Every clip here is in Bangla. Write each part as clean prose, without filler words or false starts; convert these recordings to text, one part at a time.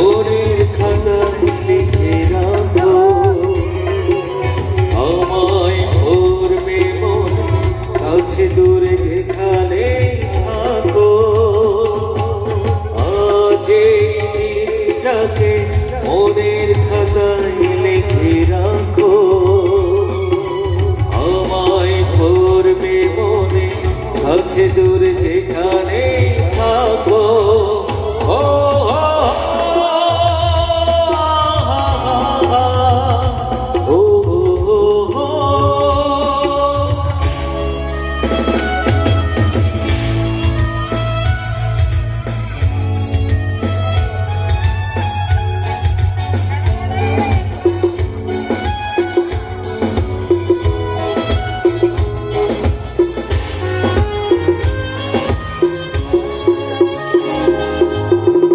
ওরের খাতায় লিখে রাখো আমায় ভরবে মনে কাছে দূরে যেখানে থাকো আজ এইটাকে ওরের খাতায় লিখে রাখো আমায় ভরবে মনে কাছে দূরে যেখানে থাকো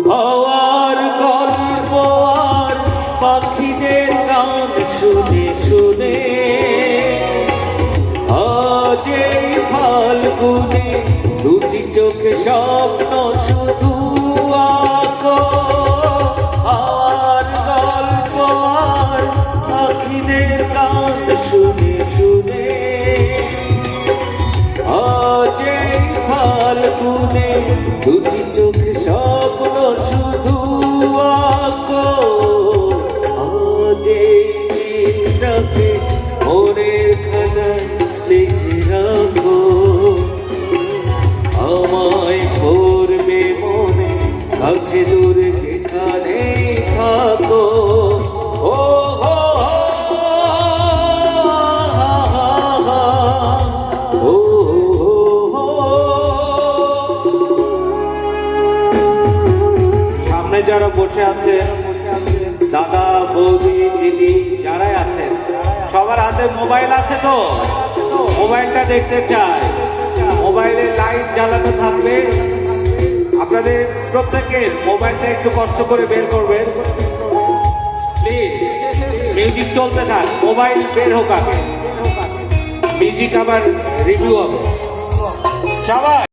হওয়ার গল্প আর পাখিদের গান শুনে শুনে আজ এই ফাল্গুনে দুটি চোখে স্বপ্ন শুধু আঁকো হওয়ার গল্প আর পাখিদের গান শুনে শুনে আজ এই ফাল্গুনে দুটি চোখে স্বপ্ন শুধু আঁকো আজ এইটাকে মনের খাতায় লিখে রাখো আমায় ভরবে মনে কাছে দূরে যেখানে থাকো ও যারা বসে আছে দাদা বৌদি দিদি যারাই আছেন সবার হাতে মোবাইল আছে তো মোবাইলটা দেখতে চায় মোবাইলের লাইট জ্বালানো থাকবে আপনাদের প্রত্যেকের মোবাইলটা একটু কষ্ট করে বের করবেন প্লিজ মিউজিক চলতে থাক মোবাইল বের হোক আগে মিউজিক আবার রিভিউ হবে সবাই